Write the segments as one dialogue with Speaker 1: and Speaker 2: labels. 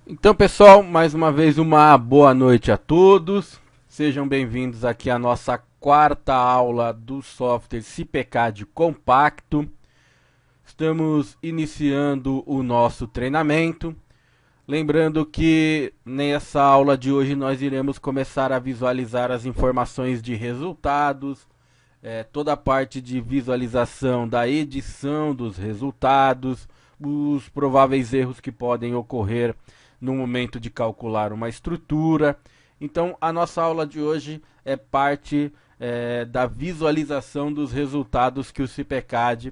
Speaker 1: Então, pessoal, mais uma vez uma boa noite a todos. Sejam bem-vindos aqui à nossa quarta aula do software CPCAD Compacto. Estamos iniciando o nosso treinamento. Lembrando que nessa aula de hoje nós iremos começar a visualizar as informações de resultados, toda a parte de visualização da edição dos resultados, os prováveis erros que podem ocorrer no momento de calcular uma estrutura. Então, a nossa aula de hoje é parte da visualização dos resultados que o CPCAD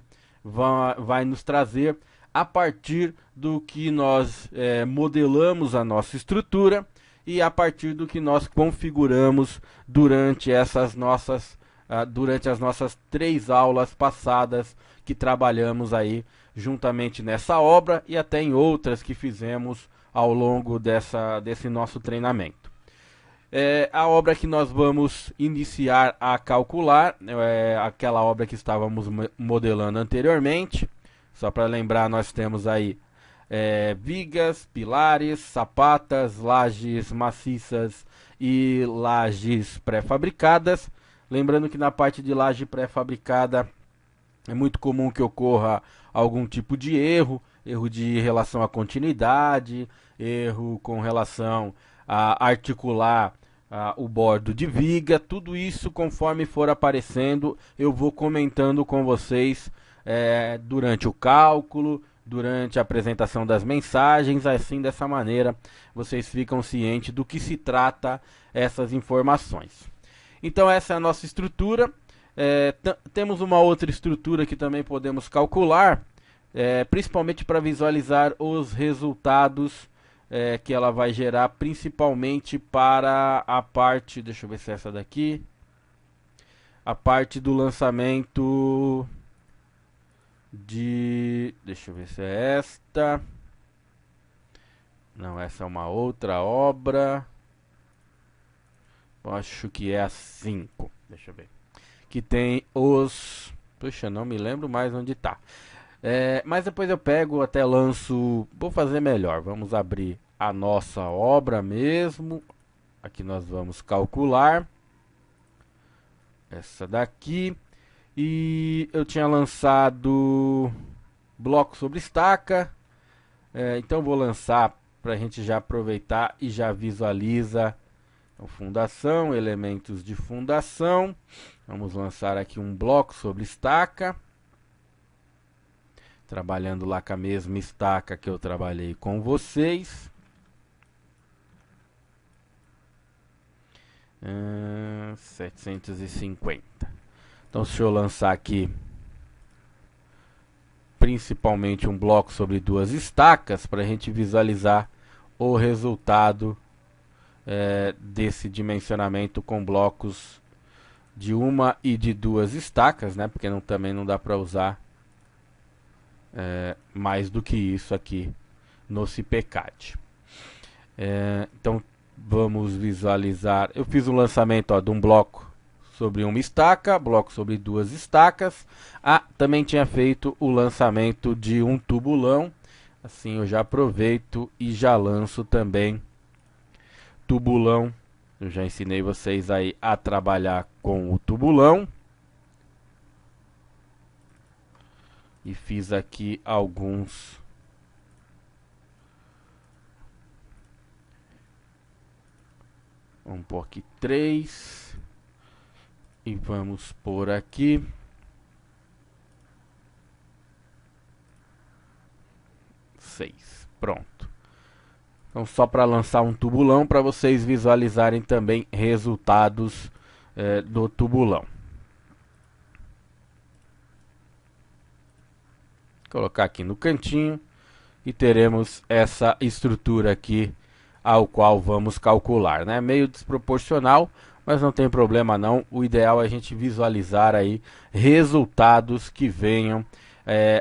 Speaker 1: vai nos trazer a partir do que nós modelamos a nossa estrutura e a partir do que nós configuramos durante durante as nossas 3 aulas passadas que trabalhamos aí juntamente nessa obra e até em outras que fizemos ao longo desse nosso treinamento. A obra que nós vamos iniciar a calcular é aquela obra que estávamos modelando anteriormente. Só para lembrar, nós temos aí vigas, pilares, sapatas, lajes maciças e lajes pré-fabricadas. Lembrando que na parte de laje pré-fabricada é muito comum que ocorra algum tipo de erro de relação à continuidade, erro com relação a articular o bordo de viga. Tudo isso, conforme for aparecendo, eu vou comentando com vocês durante o cálculo, durante a apresentação das mensagens. Assim, dessa maneira, vocês ficam cientes do que se trata essas informações. Então, essa é a nossa estrutura. Temos uma outra estrutura que também podemos calcular, principalmente para visualizar os resultados que ela vai gerar, principalmente para a parte, deixa eu ver se é essa daqui, a parte do lançamento deixa eu ver se é esta, não, essa é uma outra obra, eu acho que é a 5, deixa eu ver, que tem puxa, não me lembro mais onde está. Mas depois eu pego, até lanço. Vou fazer melhor. Vamos abrir a nossa obra mesmo. Aqui nós vamos calcular essa daqui. E eu tinha lançado bloco sobre estaca. Então vou lançar para a gente já aproveitar e já visualiza. Então, fundação, elementos de fundação. Vamos lançar aqui um bloco sobre estaca. Trabalhando lá com a mesma estaca que eu trabalhei com vocês. 750. Então, se eu lançar aqui principalmente um bloco sobre 2 estacas, para a gente visualizar o resultado desse dimensionamento com blocos de 1 e de 2 estacas, né? Porque também não dá para usar mais do que isso aqui no CPCAD. Então vamos visualizar. Eu fiz um lançamento de um bloco sobre uma estaca, bloco sobre 2 estacas. Também tinha feito o lançamento de um tubulão. Assim eu já aproveito e já lanço também tubulão. Eu já ensinei vocês aí a trabalhar com o tubulão. E fiz aqui alguns. Vamos pôr aqui 3. E vamos pôr aqui 6. Pronto. Então, só para lançar um tubulão, para vocês visualizarem também resultados do tubulão. Colocar aqui no cantinho e teremos essa estrutura aqui ao qual vamos calcular, né? Meio desproporcional, mas não tem problema não. O ideal é a gente visualizar aí resultados que venham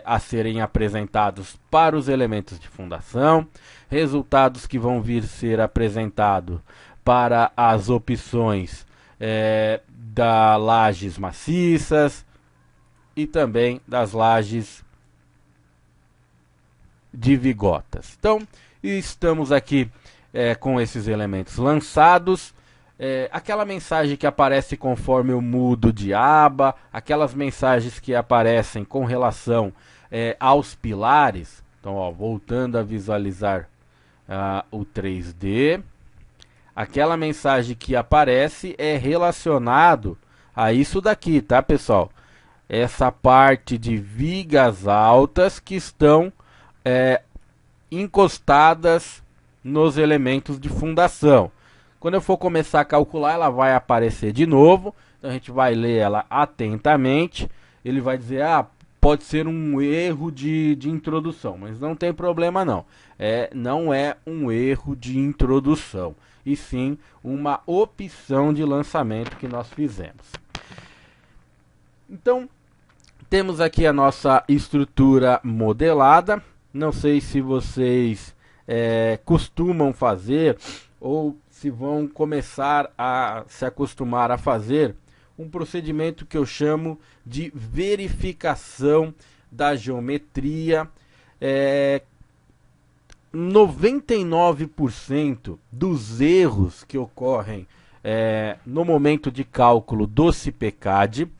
Speaker 1: a serem apresentados para os elementos de fundação, resultados que vão vir ser apresentados para as opções das lajes maciças e também das lajes de vigotas. Então, estamos aqui com esses elementos lançados. Aquela mensagem que aparece conforme eu mudo de aba, aquelas mensagens que aparecem com relação aos pilares. Então, ó, voltando a visualizar o 3D, aquela mensagem que aparece é relacionado a isso daqui, tá, pessoal? Essa parte de vigas altas que estão encostadas nos elementos de fundação. Quando eu for começar a calcular, ela vai aparecer de novo. Então a gente vai ler ela atentamente. Ele vai dizer, pode ser um erro de introdução, mas não tem problema não. Não é um erro de introdução, e sim uma opção de lançamento que nós fizemos. Então, temos aqui a nossa estrutura modelada. Não sei se vocês costumam fazer ou se vão começar a se acostumar a fazer um procedimento que eu chamo de verificação da geometria. 99% dos erros que ocorrem no momento de cálculo do CIPECAD,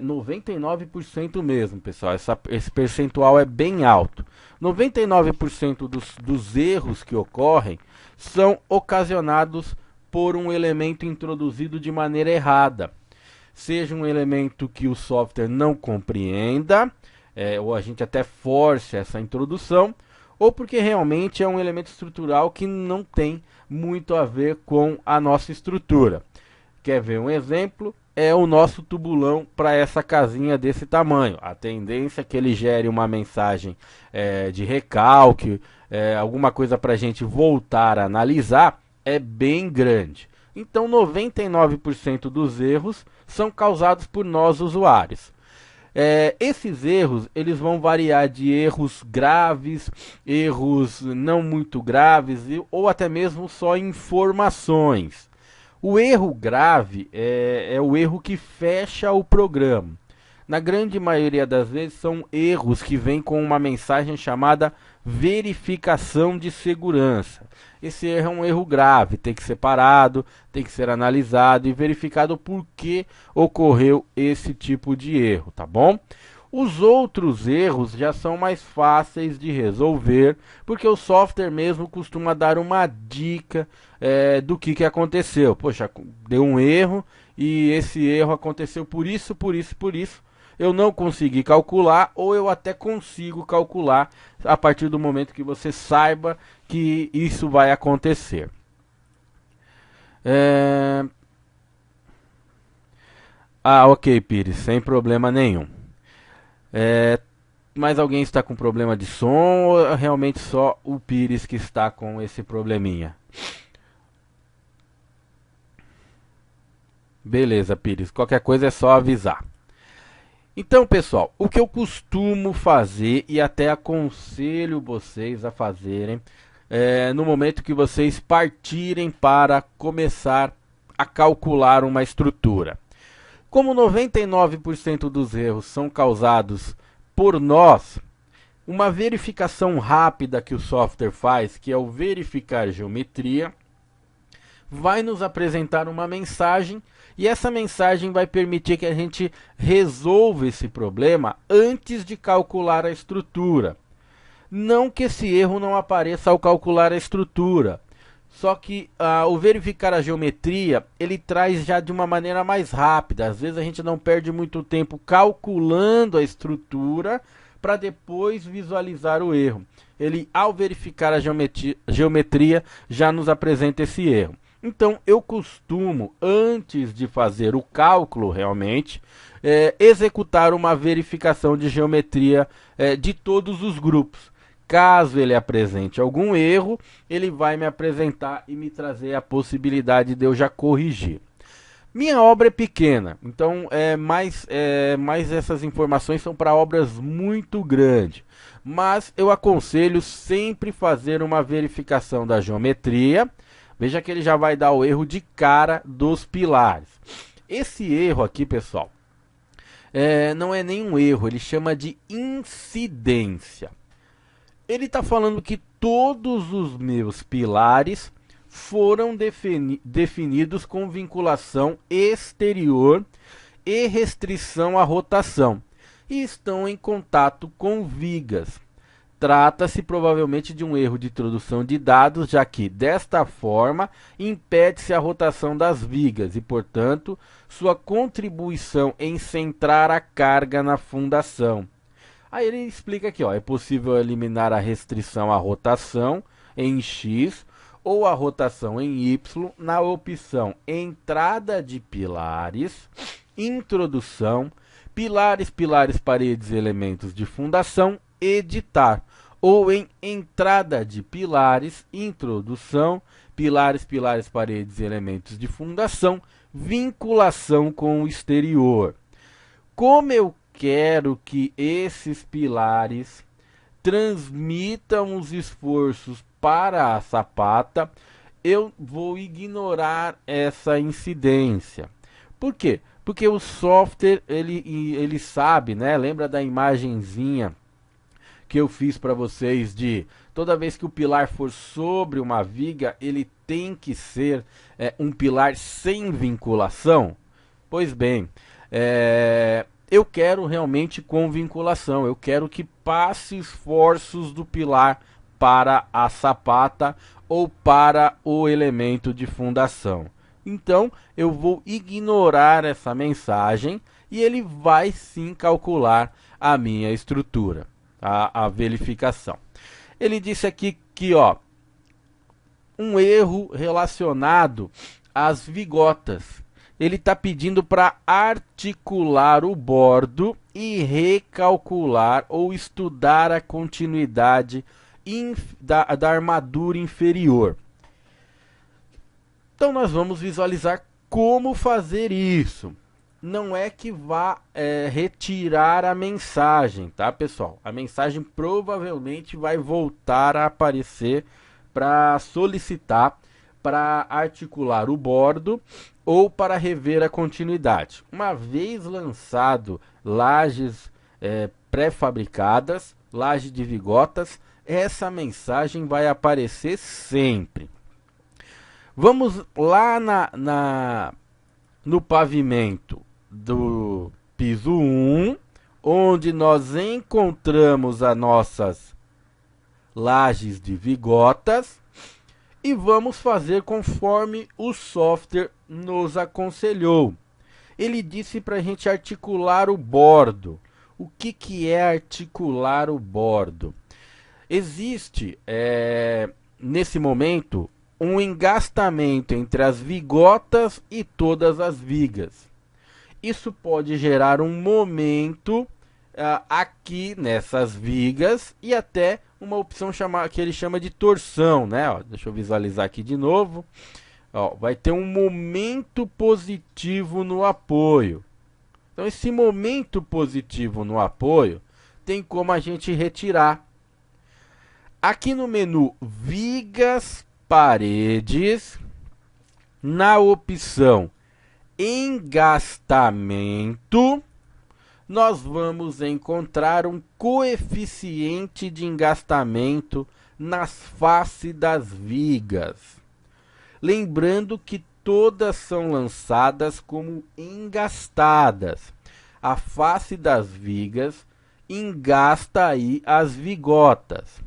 Speaker 1: 99% mesmo, pessoal, esse percentual é bem alto. 99% dos erros que ocorrem são ocasionados por um elemento introduzido de maneira errada. Seja um elemento que o software não compreenda, ou a gente até force essa introdução, ou porque realmente é um elemento estrutural que não tem muito a ver com a nossa estrutura. Quer ver um exemplo? É o nosso tubulão para essa casinha desse tamanho. A tendência é que ele gere uma mensagem de recalque, alguma coisa para a gente voltar a analisar, é bem grande. Então 99% dos erros são causados por nós usuários. Esses erros eles vão variar de erros graves, erros não muito graves ou até mesmo só informações. O erro grave é o erro que fecha o programa. Na grande maioria das vezes são erros que vêm com uma mensagem chamada verificação de segurança. Esse erro é um erro grave, tem que ser parado, tem que ser analisado e verificado por que ocorreu esse tipo de erro, tá bom? Os outros erros já são mais fáceis de resolver, porque o software mesmo costuma dar uma dica do que aconteceu. Poxa, deu um erro e esse erro aconteceu por isso, por isso, por isso. Eu não consegui calcular, ou eu até consigo calcular a partir do momento que você saiba que isso vai acontecer. Ok, Pires, sem problema nenhum. Mas alguém está com problema de som ou é realmente só o Pires que está com esse probleminha? Beleza, Pires, qualquer coisa é só avisar. Então, pessoal, o que eu costumo fazer e até aconselho vocês a fazerem no momento que vocês partirem para começar a calcular uma estrutura. Como 99% dos erros são causados por nós, uma verificação rápida que o software faz, que é o verificar geometria, vai nos apresentar uma mensagem e essa mensagem vai permitir que a gente resolva esse problema antes de calcular a estrutura. Não que esse erro não apareça ao calcular a estrutura, só que o verificar a geometria, ele traz já de uma maneira mais rápida. Às vezes a gente não perde muito tempo calculando a estrutura para depois visualizar o erro. Ele, ao verificar a geometria, já nos apresenta esse erro. Então, eu costumo, antes de fazer o cálculo realmente, executar uma verificação de geometria de todos os grupos. Caso ele apresente algum erro, ele vai me apresentar e me trazer a possibilidade de eu já corrigir. Minha obra é pequena, então mais essas informações são para obras muito grandes. Mas eu aconselho sempre fazer uma verificação da geometria. Veja que ele já vai dar o erro de cara dos pilares. Esse erro aqui, pessoal, não é nenhum erro, ele chama de incidência. Ele está falando que todos os meus pilares foram definidos com vinculação exterior e restrição à rotação e estão em contato com vigas. Trata-se provavelmente de um erro de introdução de dados, já que, desta forma, impede-se a rotação das vigas e, portanto, sua contribuição em centrar a carga na fundação. Aí ele explica aqui, ó, é possível eliminar a restrição à rotação em X ou a rotação em Y na opção entrada de pilares, introdução, pilares, paredes e elementos de fundação, editar, ou em entrada de pilares, introdução, pilares, paredes e elementos de fundação, vinculação com o exterior. Como eu quero que esses pilares transmitam os esforços para a sapata, eu vou ignorar essa incidência. Por quê? Porque o software ele sabe, né? Lembra da imagenzinha que eu fiz para vocês de toda vez que o pilar for sobre uma viga, ele tem que ser um pilar sem vinculação? Pois bem, eu quero realmente com vinculação, eu quero que passe esforços do pilar para a sapata ou para o elemento de fundação. Então eu vou ignorar essa mensagem e ele vai sim calcular a minha estrutura, a verificação. Ele disse aqui que um erro relacionado às vigotas. Ele está pedindo para articular o bordo e recalcular ou estudar a continuidade da armadura inferior. Então nós vamos visualizar como fazer isso. Não é que vá retirar a mensagem, tá, pessoal? A mensagem provavelmente vai voltar a aparecer para solicitar para articular o bordo ou para rever a continuidade. Uma vez lançado lajes pré-fabricadas, laje de vigotas, essa mensagem vai aparecer sempre. Vamos lá no pavimento do piso 1, onde nós encontramos as nossas lajes de vigotas, e vamos fazer conforme o software nos aconselhou. Ele disse para a gente articular o bordo. O que é articular o bordo? Existe, nesse momento, um engastamento entre as vigotas e todas as vigas. Isso pode gerar um momento aqui nessas vigas e até uma opção que ele chama de torção, né? Deixa eu visualizar aqui de novo. Vai ter um momento positivo no apoio. Então esse momento positivo no apoio tem como a gente retirar. Aqui no menu Vigas, Paredes, na opção Engastamento, nós vamos encontrar um coeficiente de engastamento nas faces das vigas. Lembrando que todas são lançadas como engastadas. A face das vigas engasta aí as vigotas.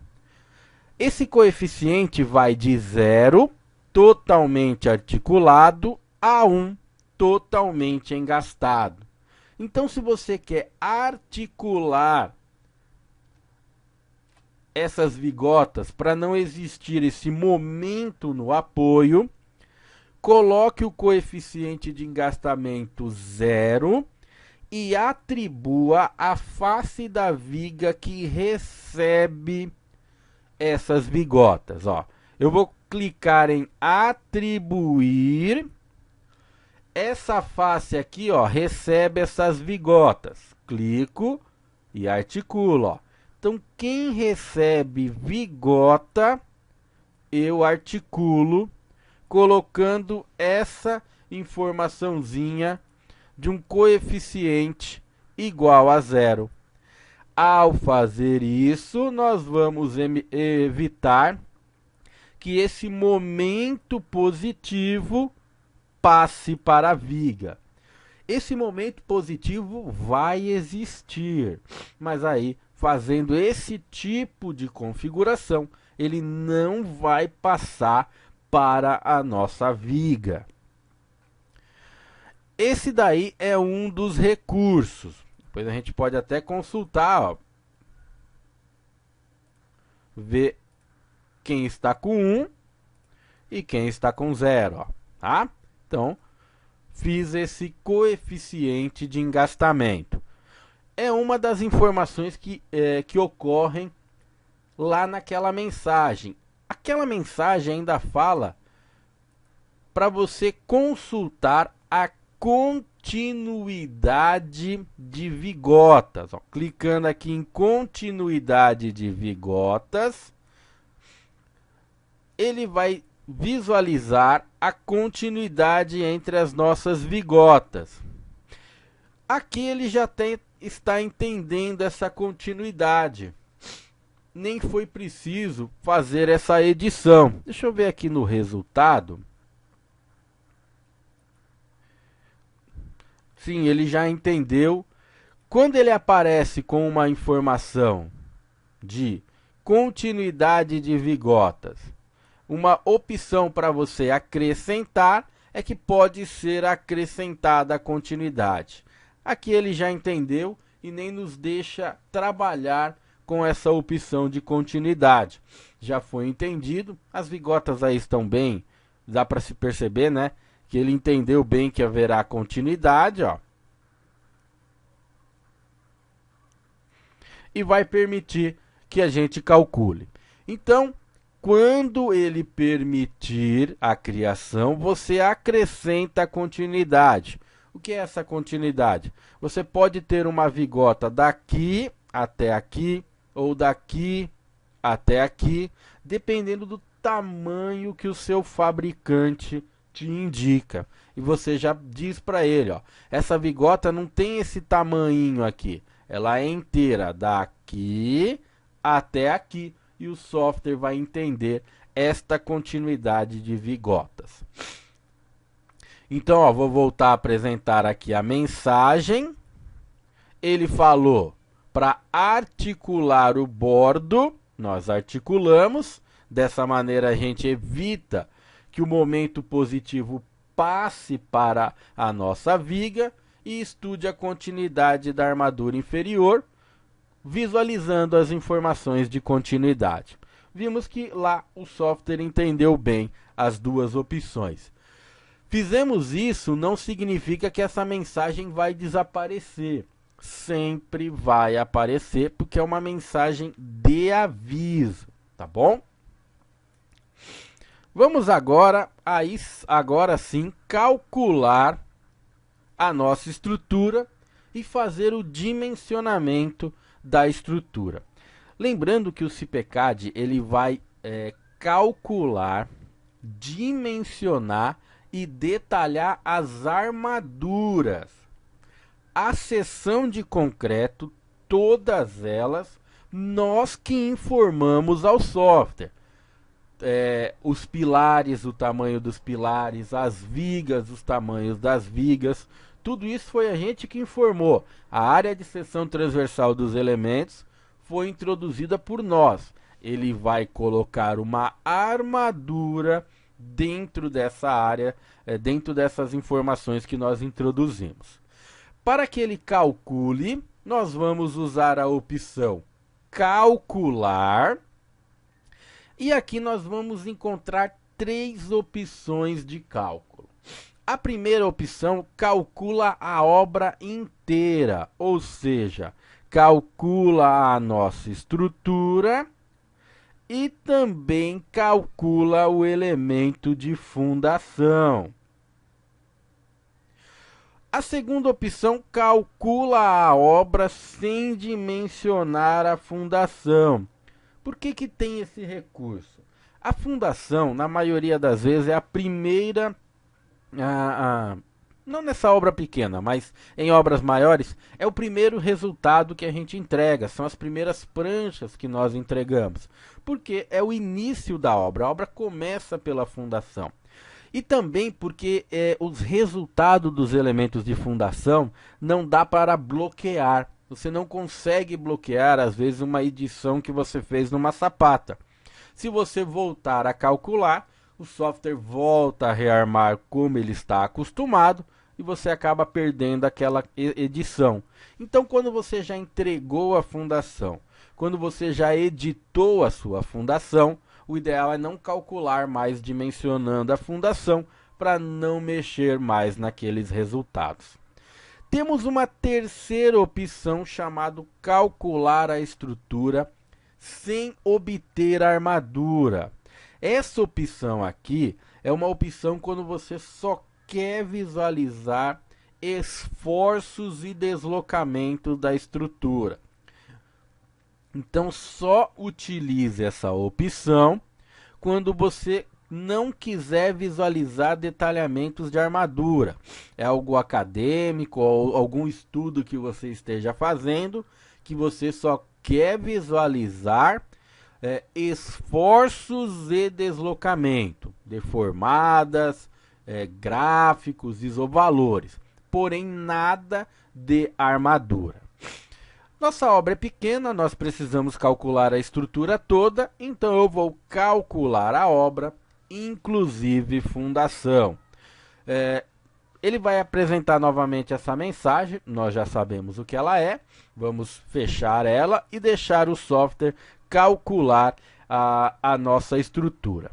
Speaker 1: Esse coeficiente vai de 0, totalmente articulado, a 1, totalmente engastado. Então, se você quer articular essas vigotas para não existir esse momento no apoio, coloque o coeficiente de engastamento 0 e atribua a face da viga que recebe essas vigotas. Eu vou clicar em atribuir. Essa face aqui, recebe essas vigotas. Clico e articulo, Então, quem recebe vigota, eu articulo, colocando essa informaçãozinha de um coeficiente igual a 0. Ao fazer isso, nós vamos evitar que esse momento positivo passe para a viga. Esse momento positivo vai existir, mas aí, fazendo esse tipo de configuração, ele não vai passar para a nossa viga. Esse daí é um dos recursos. Depois a gente pode até consultar, ó, ver quem está com 1 e quem está com 0, ó, tá? Então, fiz esse coeficiente de engastamento. É uma das informações que ocorrem lá naquela mensagem. Aquela mensagem ainda fala para você consultar a continuidade de vigotas. Ó, clicando aqui em continuidade de vigotas, ele vai visualizar a continuidade entre as nossas vigotas. Aqui ele já está entendendo essa continuidade. Nem foi preciso fazer essa edição. Deixa eu ver aqui no resultado. Sim, ele já entendeu. Quando ele aparece com uma informação de continuidade de vigotas, uma opção para você acrescentar é que pode ser acrescentada a continuidade. Aqui ele já entendeu e nem nos deixa trabalhar com essa opção de continuidade. Já foi entendido, as vigotas aí estão bem, dá para se perceber, né? Que ele entendeu bem que haverá continuidade, ó. E vai permitir que a gente calcule. Então, quando ele permitir a criação, você acrescenta a continuidade. O que é essa continuidade? Você pode ter uma vigota daqui até aqui, ou daqui até aqui, dependendo do tamanho que o seu fabricante te indica. E você já diz para ele, ó, essa vigota não tem esse tamanhinho aqui, ela é inteira, daqui até aqui. E o software vai entender esta continuidade de vigotas. Então, ó, vou voltar a apresentar aqui a mensagem. Ele falou para articular o bordo, nós articulamos. Dessa maneira a gente evita que o momento positivo passe para a nossa viga e estude a continuidade da armadura inferior, visualizando as informações de continuidade. Vimos que lá o software entendeu bem as duas opções. Fizemos isso não significa que essa mensagem vai desaparecer. Sempre vai aparecer, porque é uma mensagem de aviso, tá bom? Vamos agora sim calcular a nossa estrutura e fazer o dimensionamento da estrutura. Lembrando que o CIPECAD ele vai calcular, dimensionar e detalhar as armaduras. A seção de concreto, todas elas, nós que informamos ao software. Os pilares, o tamanho dos pilares, as vigas, os tamanhos das vigas, tudo isso foi a gente que informou. A área de seção transversal dos elementos foi introduzida por nós. Ele vai colocar uma armadura dentro dessa área, dentro dessas informações que nós introduzimos. Para que ele calcule, nós vamos usar a opção calcular. E aqui nós vamos encontrar 3 opções de cálculo. A primeira opção calcula a obra inteira, ou seja, calcula a nossa estrutura e também calcula o elemento de fundação. A segunda opção calcula a obra sem dimensionar a fundação. Por que que tem esse recurso? A fundação, na maioria das vezes, é a primeira não nessa obra pequena, mas em obras maiores, é o primeiro resultado que a gente entrega, são as primeiras pranchas que nós entregamos, porque é o início da obra, a obra começa pela fundação. E também porque os resultados dos elementos de fundação não dá para bloquear. Você não consegue bloquear, às vezes, uma edição que você fez numa sapata. Se você voltar a calcular, o software volta a rearmar como ele está acostumado e você acaba perdendo aquela edição. Então, quando você já entregou a fundação, quando você já editou a sua fundação, o ideal é não calcular mais dimensionando a fundação para não mexer mais naqueles resultados. Temos uma terceira opção chamada calcular a estrutura sem obter armadura. Essa opção aqui é uma opção quando você só quer visualizar esforços e deslocamentos da estrutura. Então só utilize essa opção quando você não quiser visualizar detalhamentos de armadura. É algo acadêmico ou algum estudo que você esteja fazendo que você só quer visualizar esforços e deslocamento, deformadas, gráficos, isovalores, porém nada de armadura. Nossa obra é pequena, nós precisamos calcular a estrutura toda, então eu vou calcular a obra, inclusive fundação. Ele vai apresentar novamente essa mensagem, nós já sabemos o que ela é, vamos fechar ela e deixar o software calcular a nossa estrutura.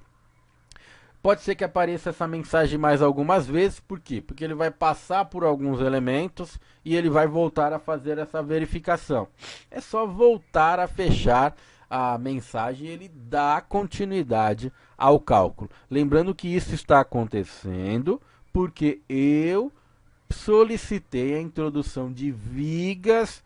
Speaker 1: Pode ser que apareça essa mensagem mais algumas vezes, por quê? Porque ele vai passar por alguns elementos e ele vai voltar a fazer essa verificação. É só voltar a fechar a mensagem e ele dá continuidade ao cálculo. Lembrando que isso está acontecendo porque eu solicitei a introdução de vigas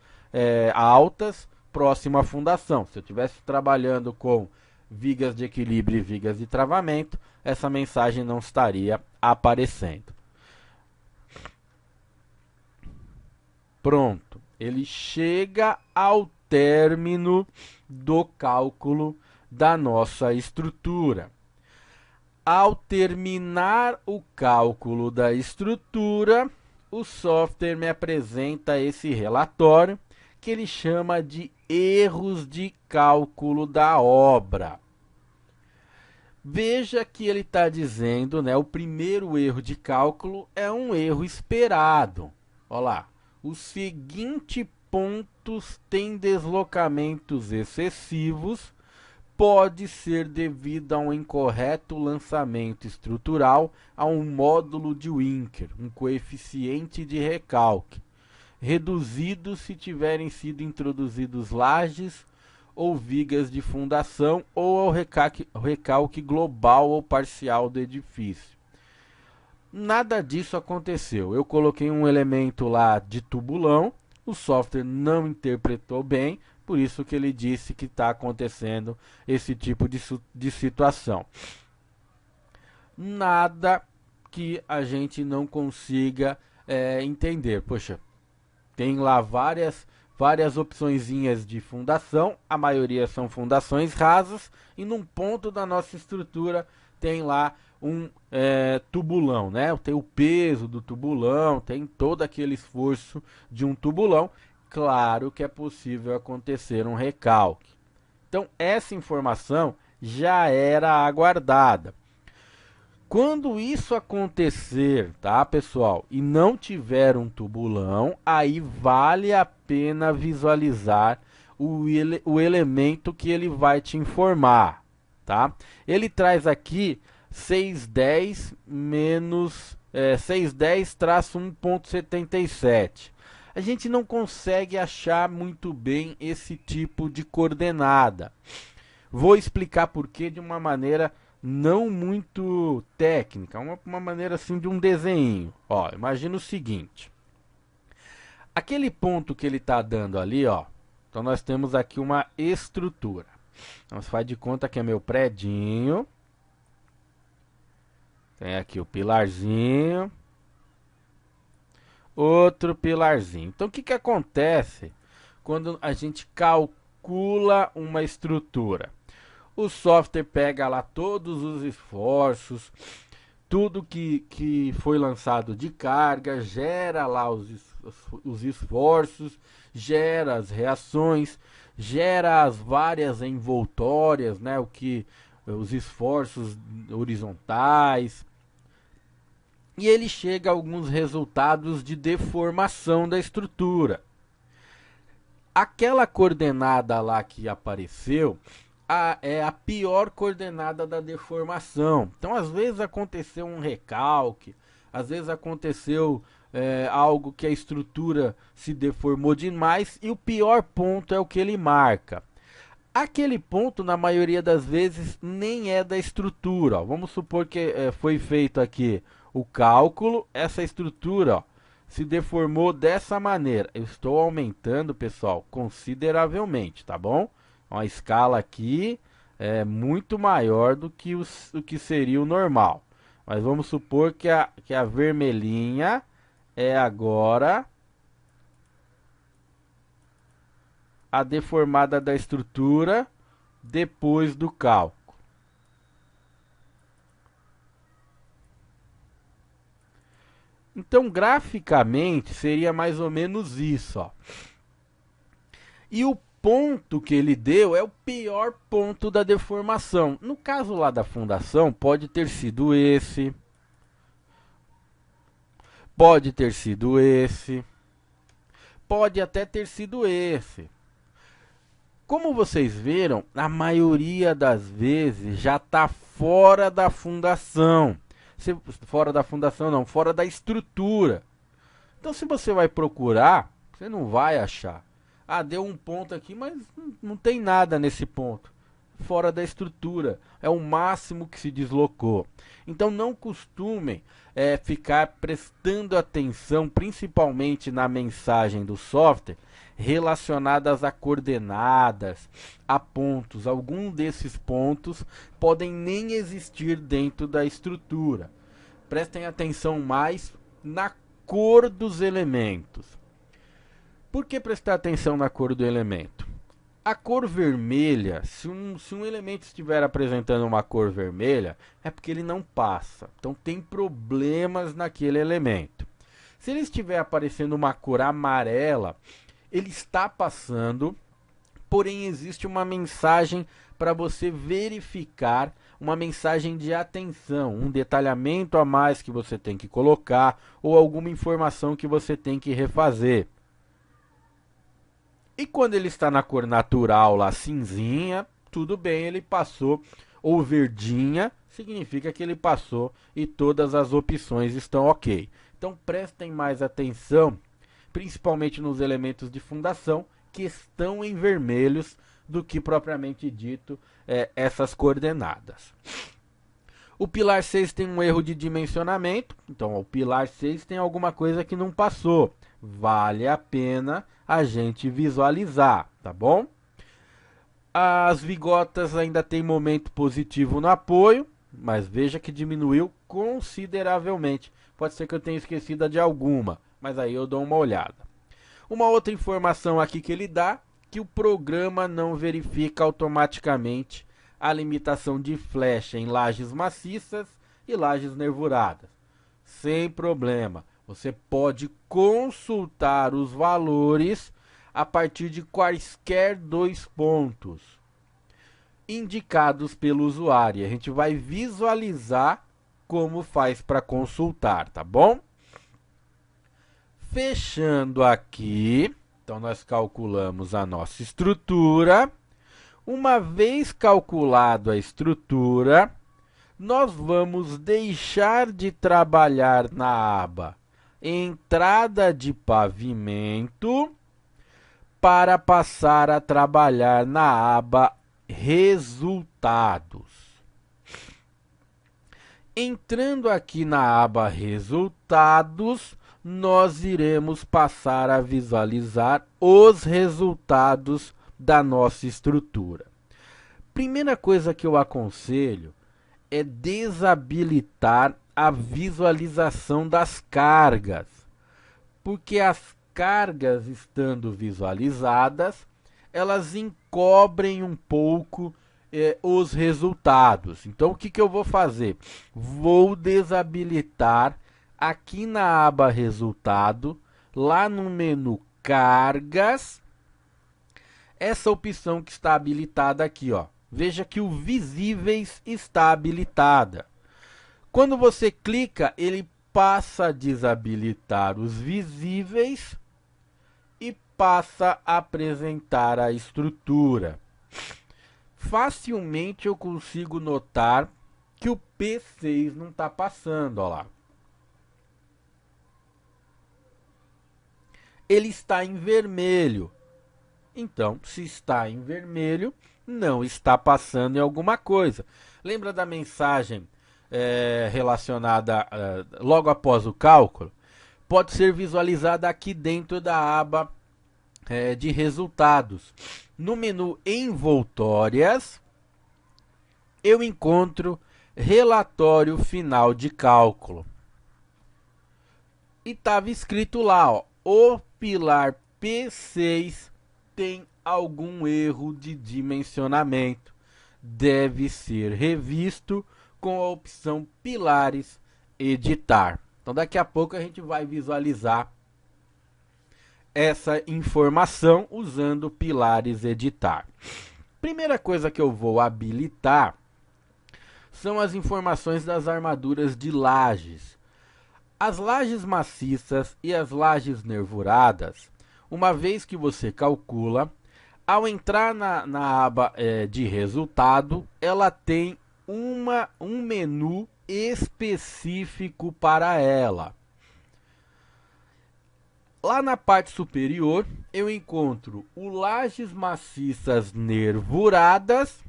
Speaker 1: altas próximo à fundação. Se eu estivesse trabalhando com vigas de equilíbrio e vigas de travamento, essa mensagem não estaria aparecendo. Pronto, ele chega ao término do cálculo da nossa estrutura. Ao terminar o cálculo da estrutura, o software me apresenta esse relatório que ele chama de erros de cálculo da obra. Veja que ele está dizendo, o primeiro erro de cálculo é um erro esperado. Olha lá, os seguintes pontos têm deslocamentos excessivos, pode ser devido a um incorreto lançamento estrutural a um módulo de Winker, um coeficiente de recalque, reduzido se tiverem sido introduzidos lajes ou vigas de fundação ou ao recalque global ou parcial do edifício. Nada disso aconteceu. Eu coloquei um elemento lá de tubulão, o software não interpretou bem, por isso que ele disse que está acontecendo esse tipo de situação. Nada que a gente não consiga entender. Poxa, tem lá várias opçõezinhas de fundação, a maioria são fundações rasas, e num ponto da nossa estrutura tem lá um tubulão, tem o peso do tubulão, tem todo aquele esforço de um tubulão. Claro que é possível acontecer um recalque. Então essa informação já era aguardada. Quando isso acontecer, tá, pessoal, e não tiver um tubulão, aí vale a pena visualizar o elemento que ele vai te informar, tá? Ele traz aqui 610 menos 610-1.77. A gente não consegue achar muito bem esse tipo de coordenada. Vou explicar por quê de uma maneira não muito técnica, uma maneira assim de um desenho. Ó, imagina o seguinte. Aquele ponto que ele está dando ali, ó. Então nós temos aqui uma estrutura. Então você faz de conta que é meu predinho. Tem aqui o pilarzinho. outro pilarzinho. Então o que acontece quando a gente calcula uma estrutura? O software pega lá todos os esforços, tudo que foi lançado de carga, gera lá os esforços, gera as reações, gera as várias envoltórias, né? Os esforços horizontais. E ele chega a alguns resultados de deformação da estrutura. Aquela coordenada lá que apareceu é a pior coordenada da deformação. Então, às vezes aconteceu um recalque, às vezes aconteceu algo que a estrutura se deformou demais e o pior ponto é o que ele marca. Aquele ponto, na maioria das vezes, nem é da estrutura. Ó. Vamos supor que foi feito aqui o cálculo, essa estrutura se deformou dessa maneira. Eu estou aumentando, pessoal, consideravelmente, tá bom? A escala aqui é muito maior do que o que seria o normal. Mas vamos supor que a vermelhinha é agora a deformada da estrutura depois do cálculo. Então, graficamente, seria mais ou menos isso. Ó. E o ponto que ele deu é o pior ponto da deformação. No caso lá da fundação, pode ter sido esse. Pode ter sido esse. Pode até ter sido esse. Como vocês viram, a maioria das vezes já está fora da fundação. Fora da fundação não, fora da estrutura. Então se você vai procurar, você não vai achar. Ah, deu um ponto aqui, mas não tem nada nesse ponto. Fora da estrutura. É o máximo que se deslocou. Então não costumem ficar prestando atenção, principalmente na mensagem do software, relacionadas a coordenadas, a pontos. Alguns desses pontos podem nem existir dentro da estrutura. Prestem atenção mais na cor dos elementos. Por que prestar atenção na cor do elemento? A cor vermelha, se um elemento estiver apresentando uma cor vermelha, é porque ele não passa. Então tem problemas naquele elemento. Se ele estiver aparecendo uma cor amarela, ele está passando, porém existe uma mensagem para você verificar, uma mensagem de atenção, um detalhamento a mais que você tem que colocar ou alguma informação que você tem que refazer. E quando ele está na cor natural, lá cinzinha, tudo bem, ele passou. Ou verdinha, significa que ele passou e todas as opções estão ok. Então prestem mais atenção, principalmente nos elementos de fundação, que estão em vermelhos, do que propriamente dito essas coordenadas. O pilar 6 tem um erro de dimensionamento, então o pilar 6 tem alguma coisa que não passou. Vale a pena a gente visualizar, tá bom? As vigotas ainda tem momento positivo no apoio, mas veja que diminuiu consideravelmente. Pode ser que eu tenha esquecido de alguma, mas aí eu dou uma olhada. Uma outra informação aqui que ele dá, que o programa não verifica automaticamente a limitação de flecha em lajes maciças e lajes nervuradas. Sem problema. Você pode consultar os valores a partir de quaisquer 2 pontos indicados pelo usuário. A gente vai visualizar como faz para consultar, tá bom? Fechando aqui, então nós calculamos a nossa estrutura. Uma vez calculado a estrutura, nós vamos deixar de trabalhar na aba entrada de pavimento para passar a trabalhar na aba resultados. Entrando aqui na aba resultados, nós iremos passar a visualizar os resultados da nossa estrutura. Primeira coisa que eu aconselho é desabilitar a visualização das cargas. porque as cargas estando visualizadas, elas encobrem um pouco os resultados. Então, o que eu vou fazer? Vou desabilitar aqui na aba Resultado, lá no menu Cargas, essa opção que está habilitada aqui, ó. Veja que o Visíveis está habilitada. Quando você clica, ele passa a desabilitar os visíveis e passa a apresentar a estrutura. Facilmente eu consigo notar que o P6 não está passando, ó lá. Ele está em vermelho. Então, se está em vermelho, não está passando em alguma coisa. Lembra da mensagem relacionada logo após o cálculo? Pode ser visualizada aqui dentro da aba de resultados. No menu Envoltórias, eu encontro relatório final de cálculo. E estava escrito lá, ó, o pilar P6 tem algum erro de dimensionamento. Deve ser revisto com a opção Pilares Editar. Então daqui a pouco a gente vai visualizar essa informação usando Pilares Editar. Primeira coisa que eu vou habilitar são as informações das armaduras de lajes. As lajes maciças e as lajes nervuradas, uma vez que você calcula, ao entrar na aba de resultado, ela tem um menu específico para ela. Lá na parte superior, eu encontro o lajes maciças nervuradas,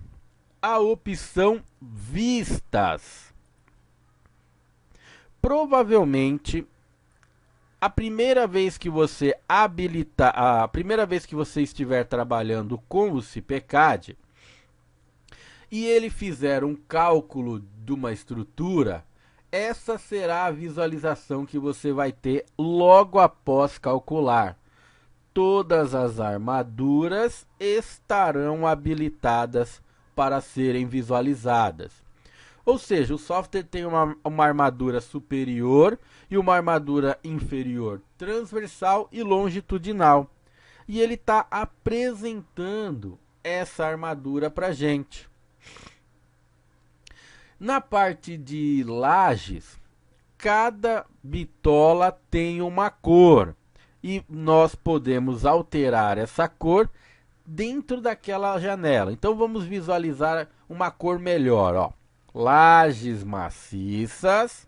Speaker 1: a opção vistas. Provavelmente, a primeira vez que você estiver trabalhando com o CIPECAD e ele fizer um cálculo de uma estrutura, essa será a visualização que você vai ter logo após calcular. Todas as armaduras estarão habilitadas para serem visualizadas. Ou seja, o software tem uma armadura superior e uma armadura inferior transversal e longitudinal. E ele está apresentando essa armadura para a gente. Na parte de lajes, cada bitola tem uma cor. E nós podemos alterar essa cor dentro daquela janela. Então vamos visualizar uma cor melhor, ó. Lajes maciças,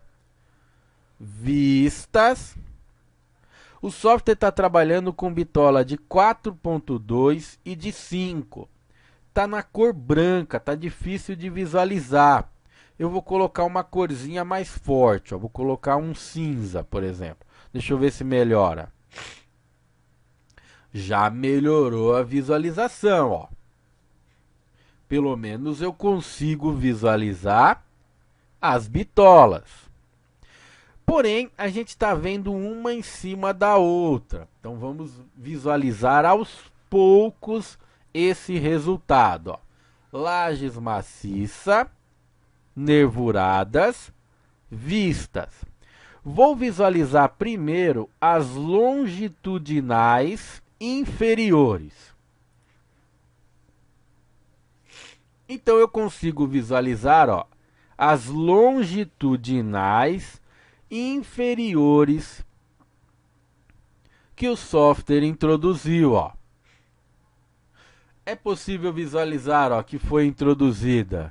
Speaker 1: vistas. O software está trabalhando com bitola de 4.2 e de 5. Está na cor branca, está difícil de visualizar. Eu vou colocar uma corzinha mais forte, ó. Vou colocar um cinza, por exemplo. Deixa eu ver se melhora. Já melhorou a visualização, ó. Pelo menos eu consigo visualizar as bitolas. Porém, a gente está vendo uma em cima da outra. Então vamos visualizar aos poucos esse resultado, ó. Lajes maciça, nervuradas, vistas. Vou visualizar primeiro as longitudinais inferiores. Então eu consigo visualizar, ó, as longitudinais inferiores que o software introduziu, ó. É possível visualizar, ó, que foi introduzido,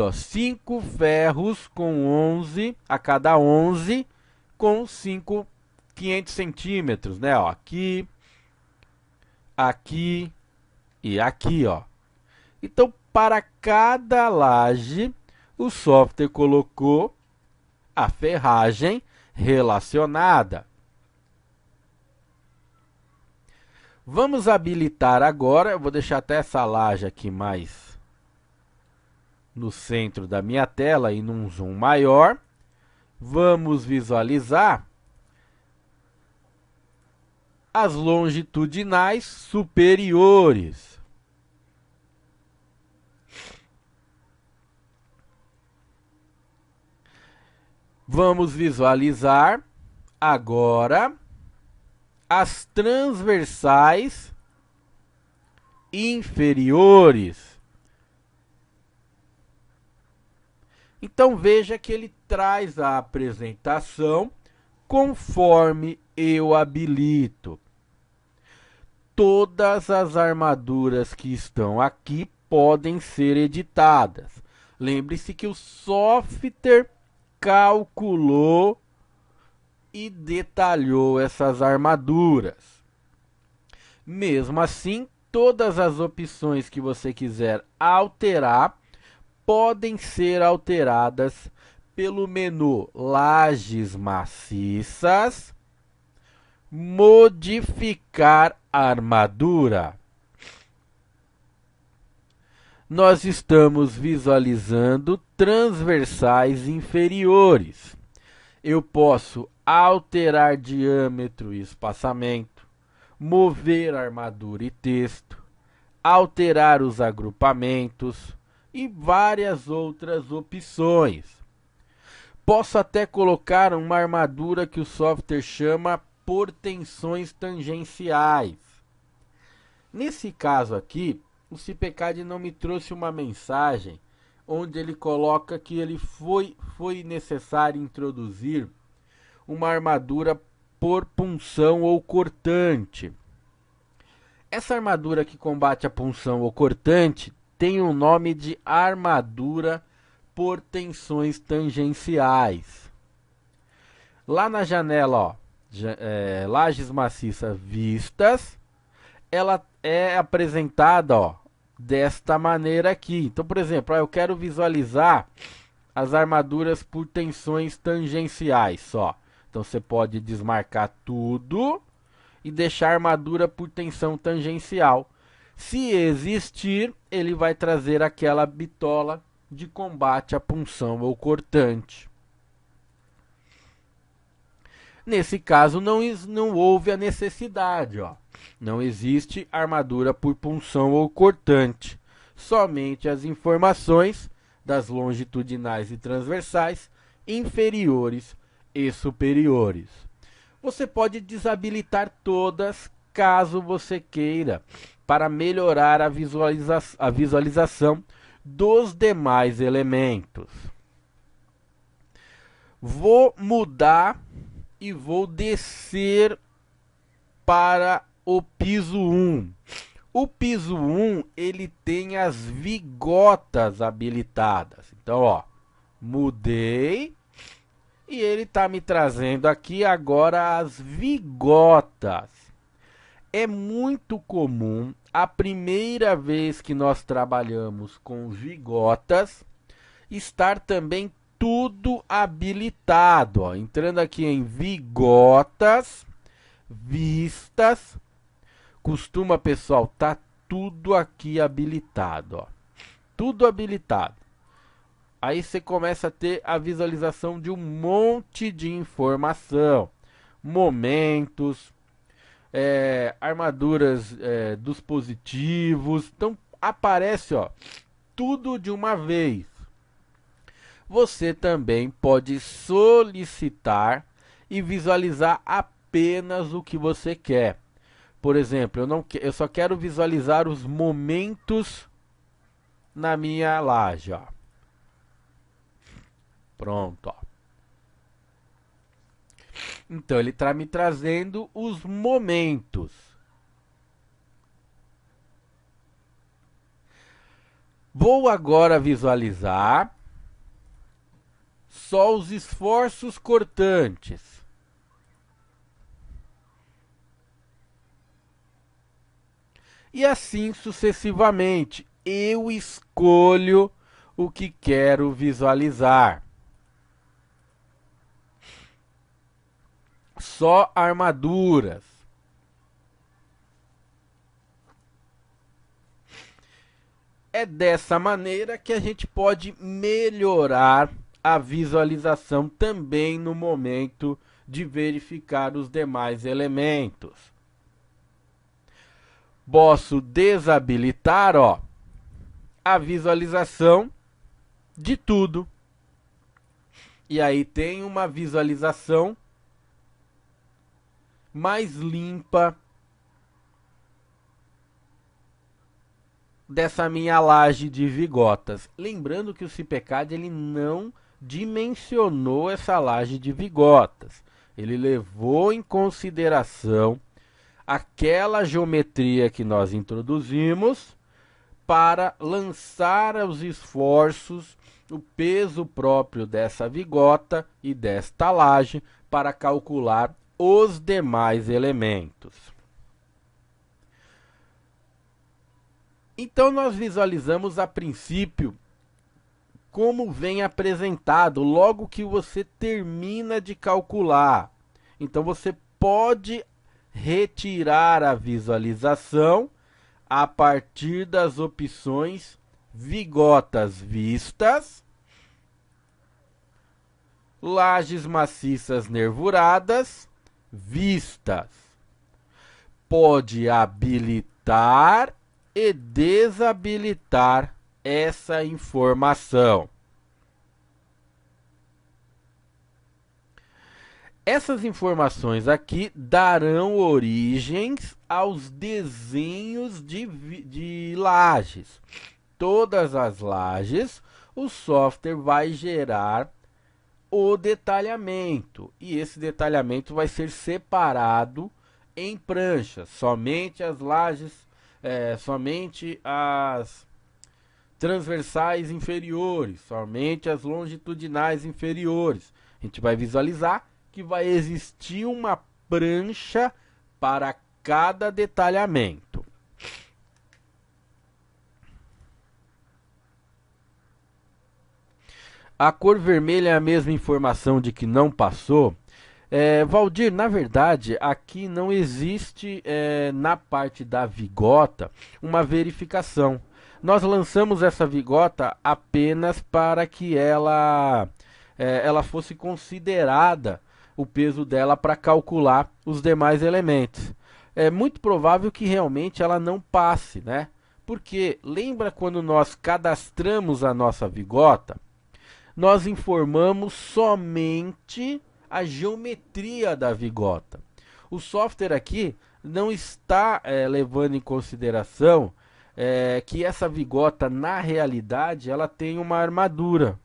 Speaker 1: ó, 5 ferros com 11 a cada 11 com 500 centímetros, né, ó, aqui, aqui e aqui, ó. Então, para cada laje, o software colocou a ferragem relacionada. Vamos habilitar agora, eu vou deixar até essa laje aqui mais no centro da minha tela e num zoom maior. Vamos visualizar as longitudinais superiores. Vamos visualizar agora as transversais inferiores. Então veja que ele traz a apresentação conforme eu habilito. Todas as armaduras que estão aqui podem ser editadas. Lembre-se que o software calculou e detalhou essas armaduras. Mesmo assim, todas as opções que você quiser alterar podem ser alteradas pelo menu Lajes Maciças, Modificar Armadura. Nós estamos visualizando transversais inferiores. Eu posso alterar diâmetro e espaçamento, mover armadura e texto, alterar os agrupamentos e várias outras opções. Posso até colocar uma armadura que o software chama por tensões tangenciais. Nesse caso aqui, o CPCAD não me trouxe uma mensagem onde ele coloca que ele foi necessário introduzir uma armadura por punção ou cortante. Essa armadura que combate a punção ou cortante tem o nome de armadura por tensões tangenciais. Lá na janela, ó, Lajes Maciças Vistas, ela é apresentada, ó, desta maneira aqui. Então, por exemplo, eu quero visualizar as armaduras por tensões tangenciais só. Então você pode desmarcar tudo e deixar a armadura por tensão tangencial. Se existir, ele vai trazer aquela bitola de combate à punção ou cortante. Nesse caso, não houve a necessidade, ó. Não existe armadura por punção ou cortante. Somente as informações das longitudinais e transversais inferiores e superiores. Você pode desabilitar todas, caso você queira, para melhorar a visualização dos demais elementos. Vou mudar e vou descer para o piso 1. O piso 1, ele tem as vigotas habilitadas. Então, ó, mudei e ele está me trazendo aqui agora as vigotas. É muito comum, a primeira vez que nós trabalhamos com vigotas, estar também tudo habilitado. Ó. Entrando aqui em vigotas, vistas, costuma, pessoal, tá tudo aqui habilitado. Ó. Tudo habilitado. Aí você começa a ter a visualização de um monte de informação. Momentos, armaduras dos positivos. Então aparece, ó, tudo de uma vez. Você também pode solicitar e visualizar apenas o que você quer. Por exemplo, eu só quero visualizar os momentos na minha laje, ó. Pronto, ó. Então ele está me trazendo os momentos. Vou agora visualizar só os esforços cortantes. E assim sucessivamente. Eu escolho o que quero visualizar. Só armaduras. É dessa maneira que a gente pode melhorar a visualização também no momento de verificar os demais elementos. Posso desabilitar, ó, a visualização de tudo. E aí tem uma visualização mais limpa dessa minha laje de vigotas. Lembrando que o CIPECAD ele não dimensionou essa laje de vigotas. Ele levou em consideração aquela geometria que nós introduzimos para lançar os esforços, o peso próprio dessa vigota e desta laje para calcular os demais elementos. Então nós visualizamos a princípio como vem apresentado logo que você termina de calcular. Então você pode retirar a visualização a partir das opções vigotas vistas, lajes maciças nervuradas vistas. Pode habilitar e desabilitar essa informação. Essas informações aqui darão origens aos desenhos de lajes. Todas as lajes, o software vai gerar o detalhamento. E esse detalhamento vai ser separado em pranchas. Somente as lajes, somente as transversais inferiores, somente as longitudinais inferiores. A gente vai visualizar que vai existir uma prancha para cada detalhamento. A cor vermelha é a mesma informação de que não passou. Valdir, na verdade, aqui não existe na parte da vigota uma verificação. Nós lançamos essa vigota apenas para que ela fosse considerada o peso dela para calcular os demais elementos. É muito provável que realmente ela não passe, né? Porque lembra quando nós cadastramos a nossa vigota, nós informamos somente a geometria da vigota. O software aqui não está levando em consideração que essa vigota, na realidade, ela tem uma armadura.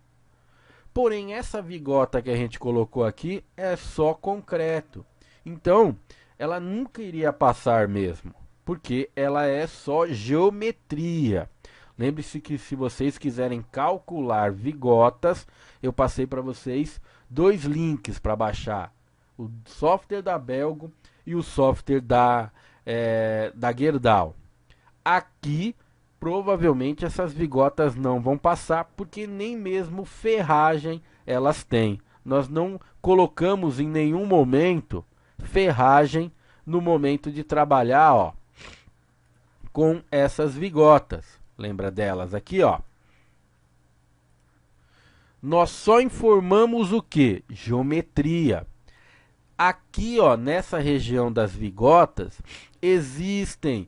Speaker 1: Porém, essa vigota que a gente colocou aqui é só concreto. Então, ela nunca iria passar mesmo, porque ela é só geometria. Lembre-se que se vocês quiserem calcular vigotas, eu passei para vocês 2 links para baixar. O software da Belgo e o software da Gerdau. Aqui, provavelmente essas vigotas não vão passar, porque nem mesmo ferragem elas têm. Nós não colocamos em nenhum momento ferragem no momento de trabalhar, ó, com essas vigotas. Lembra delas aqui, ó? Nós só informamos o que? Geometria. Aqui, ó, nessa região das vigotas, existem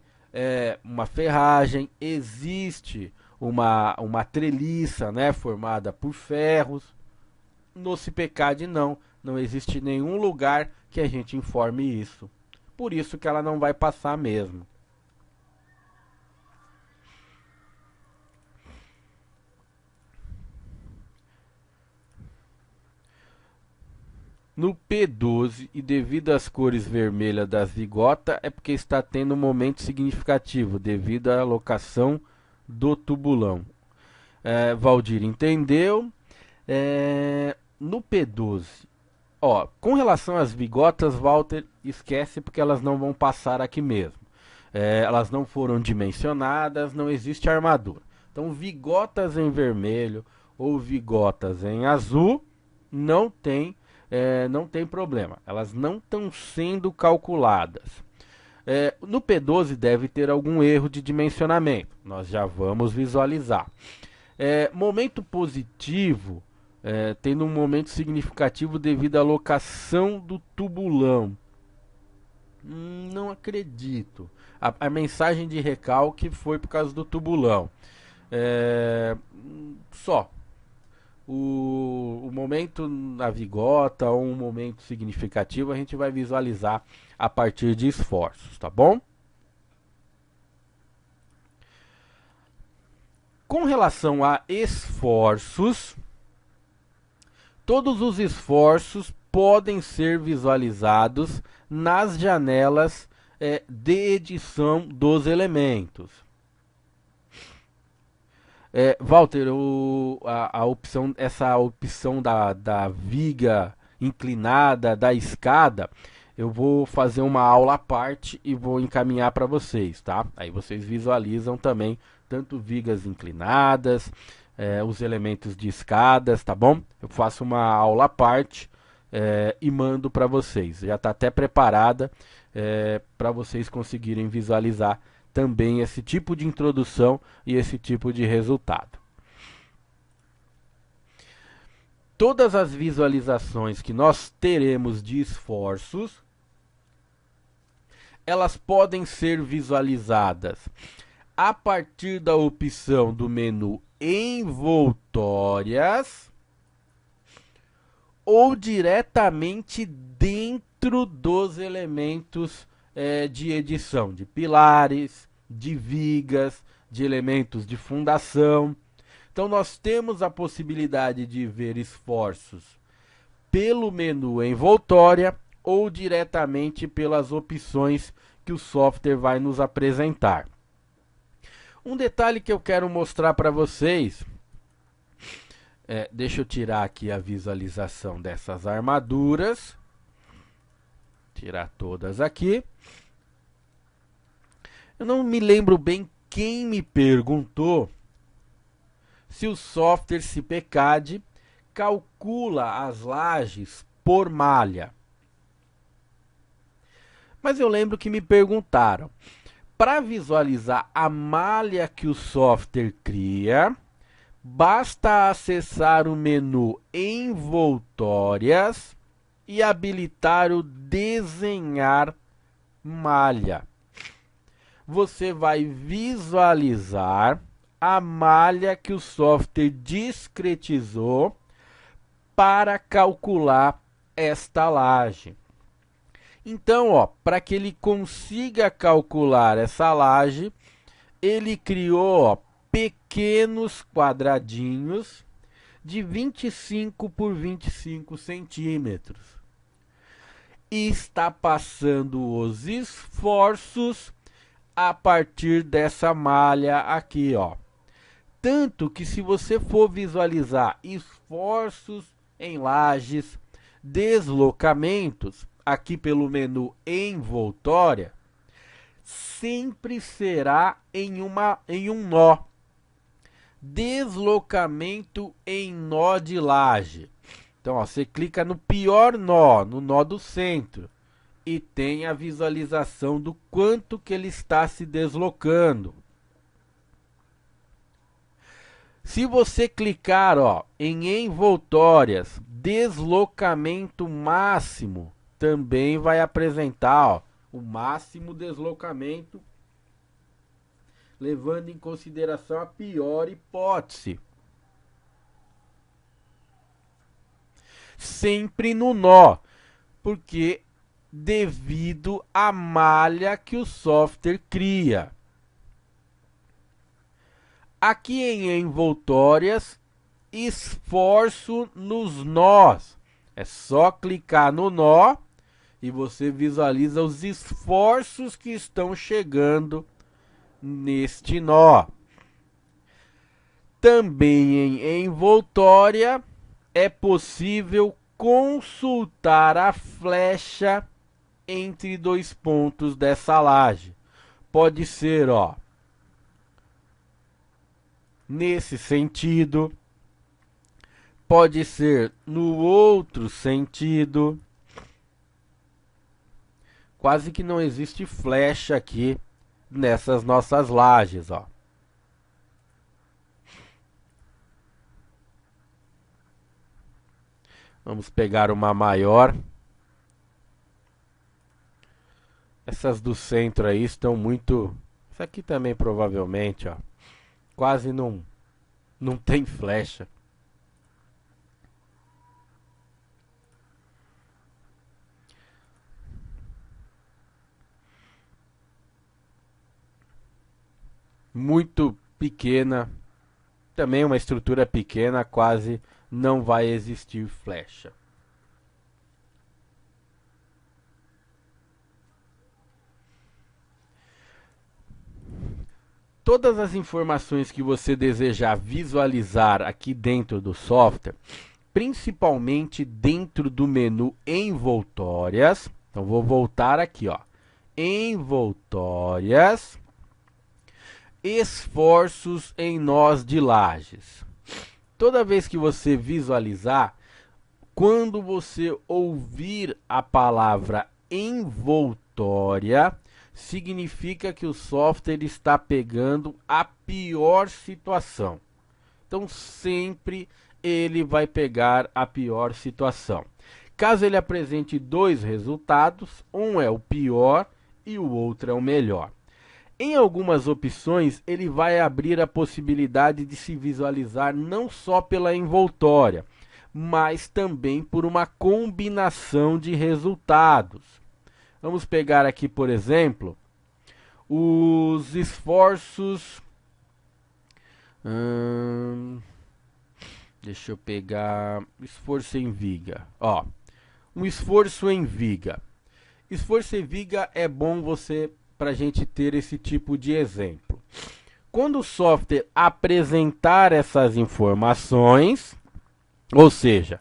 Speaker 1: uma ferragem, existe uma treliça, né, formada por ferros. No CIPECAD não existe nenhum lugar que a gente informe isso. Por isso que ela não vai passar mesmo. No P12, e devido às cores vermelhas das vigotas, é porque está tendo um momento significativo, devido à alocação do tubulão. Valdir entendeu. No P12, ó, com relação às vigotas, Walter, esquece porque elas não vão passar aqui mesmo. Elas não foram dimensionadas, não existe armadura. Então, vigotas em vermelho ou vigotas em azul não tem problema, elas não estão sendo calculadas. No P12 deve ter algum erro de dimensionamento, nós já vamos visualizar. Momento positivo, tendo um momento significativo devido à locação do tubulão. Não acredito. A mensagem de recalque foi por causa do tubulão. Só. O momento na vigota ou um momento significativo a gente vai visualizar a partir de esforços, tá bom? Com relação a esforços, todos os esforços podem ser visualizados nas janelas de edição dos elementos. Walter, essa opção da viga inclinada, da escada, eu vou fazer uma aula à parte e vou encaminhar para vocês, tá? Aí vocês visualizam também tanto vigas inclinadas, os elementos de escadas, tá bom? Eu faço uma aula à parte e mando para vocês. Já está até preparada para vocês conseguirem visualizar também esse tipo de introdução e esse tipo de resultado. Todas as visualizações que nós teremos de esforços, elas podem ser visualizadas a partir da opção do menu Envoltórias ou diretamente dentro dos elementos de edição, de pilares, de vigas, de elementos de fundação. Então nós temos a possibilidade de ver esforços pelo menu envoltória ou diretamente pelas opções que o software vai nos apresentar. Um detalhe que eu quero mostrar para vocês, deixa eu tirar aqui a visualização dessas armaduras, tirar todas aqui. Eu não me lembro bem quem me perguntou se o software CPCAD calcula as lajes por malha. Mas eu lembro que me perguntaram, para visualizar a malha que o software cria, basta acessar o menu Envoltórias e habilitar o Desenhar malha. Você vai visualizar a malha que o software discretizou para calcular esta laje. Então, para que ele consiga calcular essa laje, ele criou pequenos quadradinhos de 25 por 25 centímetros. E está passando os esforços a partir dessa malha aqui, Tanto que se você for visualizar esforços em lajes, deslocamentos, aqui pelo menu envoltória, sempre será em um nó. Deslocamento em nó de laje. Então, você clica no pior nó, no nó do centro, e tem a visualização do quanto que ele está se deslocando. Se você clicar em envoltórias, deslocamento máximo, também vai apresentar o máximo deslocamento, levando em consideração a pior hipótese. Sempre no nó, porque devido à malha que o software cria. Aqui em envoltórias, esforço nos nós. É só clicar no nó e você visualiza os esforços que estão chegando neste nó. Também em envoltória é possível consultar a flecha entre dois pontos dessa laje. Pode ser, nesse sentido, pode ser no outro sentido. Quase que não existe flecha aqui nessas nossas lajes, Vamos pegar uma maior. Essas do centro aí estão muito... Isso aqui também provavelmente, ó. Quase não tem flecha. Muito pequena. Também uma estrutura pequena, quase não vai existir flecha. Todas as informações que você desejar visualizar aqui dentro do software, principalmente dentro do menu envoltórias. Então vou voltar aqui, ó. Envoltórias, esforços em nós de Lages. Toda vez que você visualizar, quando você ouvir a palavra envoltória, significa que o software está pegando a pior situação. Então sempre ele vai pegar a pior situação. Caso ele apresente dois resultados, um é o pior e o outro é o melhor. Em algumas opções, ele vai abrir a possibilidade de se visualizar não só pela envoltória, mas também por uma combinação de resultados. Vamos pegar aqui, por exemplo, os esforços... deixa eu pegar esforço em viga. Ó, um esforço em viga. Esforço em viga é bom para a gente ter esse tipo de exemplo. Quando o software apresentar essas informações, ou seja,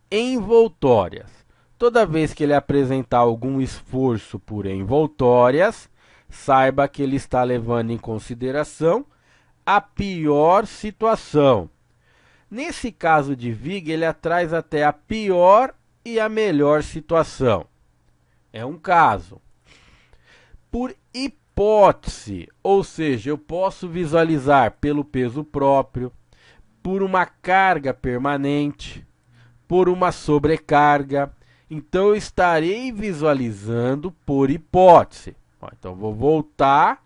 Speaker 1: envoltórias, toda vez que ele apresentar algum esforço por envoltórias, saiba que ele está levando em consideração a pior situação. Nesse caso de viga, ele traz até a pior e a melhor situação. É um caso. Por hipótese, ou seja, eu posso visualizar pelo peso próprio, por uma carga permanente, por uma sobrecarga. Então eu estarei visualizando por hipótese. Então vou voltar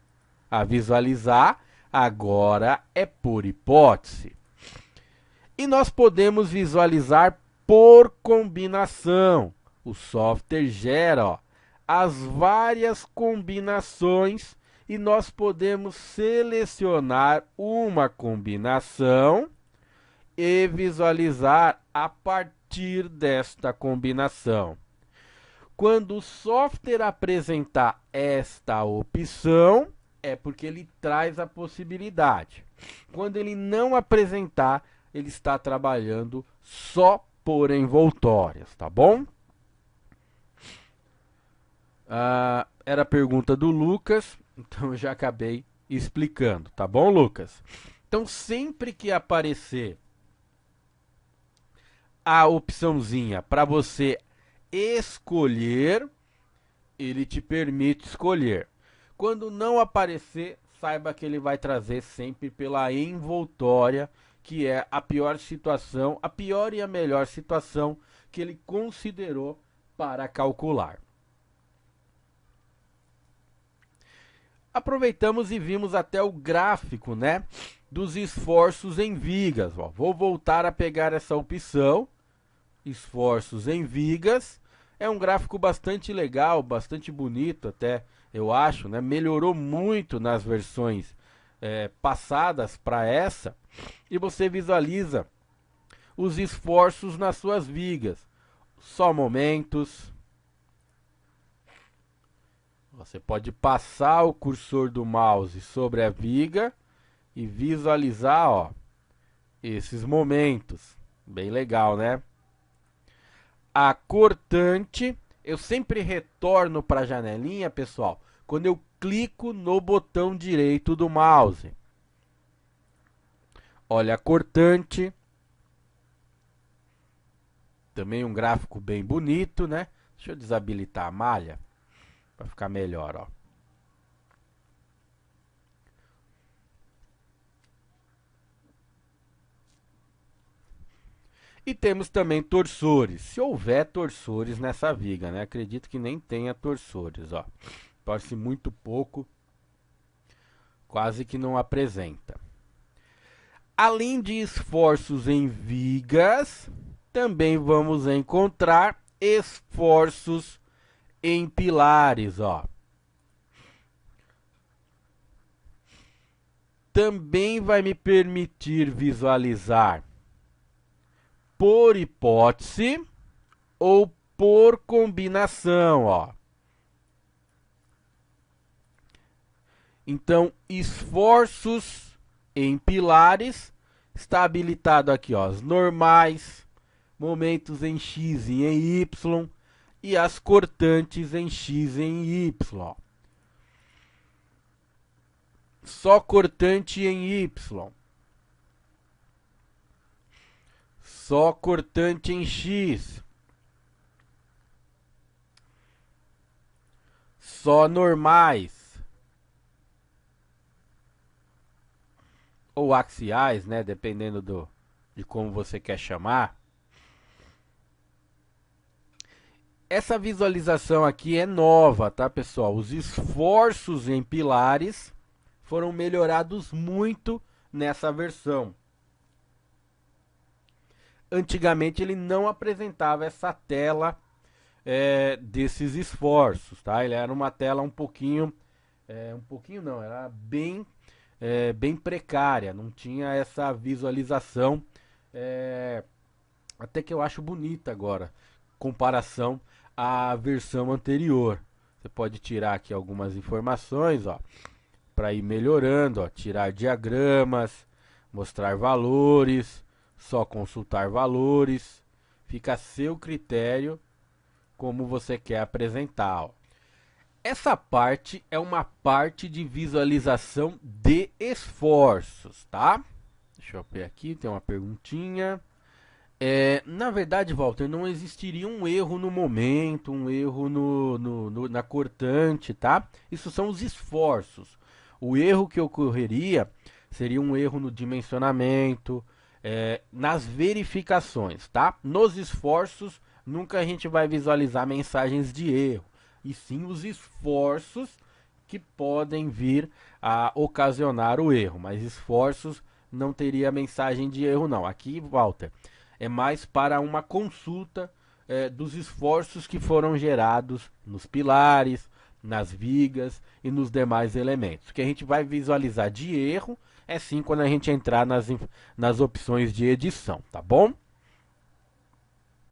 Speaker 1: a visualizar, agora é por hipótese. E nós podemos visualizar por combinação. O software gera, ó, as várias combinações e nós podemos selecionar uma combinação e visualizar a partir desta combinação. Quando o software apresentar esta opção, é porque ele traz a possibilidade. Quando ele não apresentar, ele está trabalhando só por envoltórias, tá bom? Era a pergunta do Lucas, então eu já acabei explicando, tá bom, Lucas? Então sempre que aparecer a opçãozinha para você escolher, ele te permite escolher. Quando não aparecer, saiba que ele vai trazer sempre pela envoltória, que é a pior situação, a pior e a melhor situação que ele considerou para calcular. Aproveitamos e vimos até o gráfico, né, dos esforços em vigas. Ó, vou voltar a pegar essa opção, esforços em vigas. É um gráfico bastante legal, bastante bonito até, eu acho, né? Melhorou muito nas versões passadas para essa. E você visualiza os esforços nas suas vigas. Só momentos. Você pode passar o cursor do mouse sobre a viga e visualizar, ó, esses momentos. Bem legal, né? A cortante, eu sempre retorno para a janelinha, pessoal, quando eu clico no botão direito do mouse. Olha a cortante. Também um gráfico bem bonito, né? Deixa eu desabilitar a malha para ficar melhor, ó. E temos também torsores, se houver torsores nessa viga, né? Acredito que nem tenha torsores, ó. torce muito pouco, quase que não apresenta. Além de esforços em vigas, também vamos encontrar esforços em pilares, ó. Também vai me permitir visualizar por hipótese ou por combinação, ó. Então, esforços em pilares está habilitado aqui, ó, as normais, momentos em x e em y e as cortantes em x e em y, ó. Só cortante em y. Só cortante em x. Só normais. Ou axiais, né? Dependendo de como você quer chamar. Essa visualização aqui é nova, tá, pessoal? Os esforços em pilares foram melhorados muito nessa versão. Antigamente ele não apresentava essa tela desses esforços, tá? Ele era uma tela um pouquinho não, era bem precária, não tinha essa visualização, até que eu acho bonita agora, comparação à versão anterior. Você pode tirar aqui algumas informações, ó, para ir melhorando, ó, tirar diagramas, mostrar valores, só consultar valores, fica a seu critério como você quer apresentar, ó. Essa parte é uma parte de visualização de esforços, tá? Deixa eu ver aqui, tem uma perguntinha. Na verdade, Walter, não existiria um erro no momento, um erro na cortante, tá? Isso são os esforços. O erro que ocorreria seria um erro no dimensionamento, nas verificações, tá? Nos esforços, nunca a gente vai visualizar mensagens de erro, e sim os esforços que podem vir a ocasionar o erro, mas esforços não teria mensagem de erro não. Aqui, Walter, é mais para uma consulta dos esforços que foram gerados nos pilares, nas vigas e nos demais elementos. O que a gente vai visualizar de erro é sim quando a gente entrar nas opções de edição, tá bom?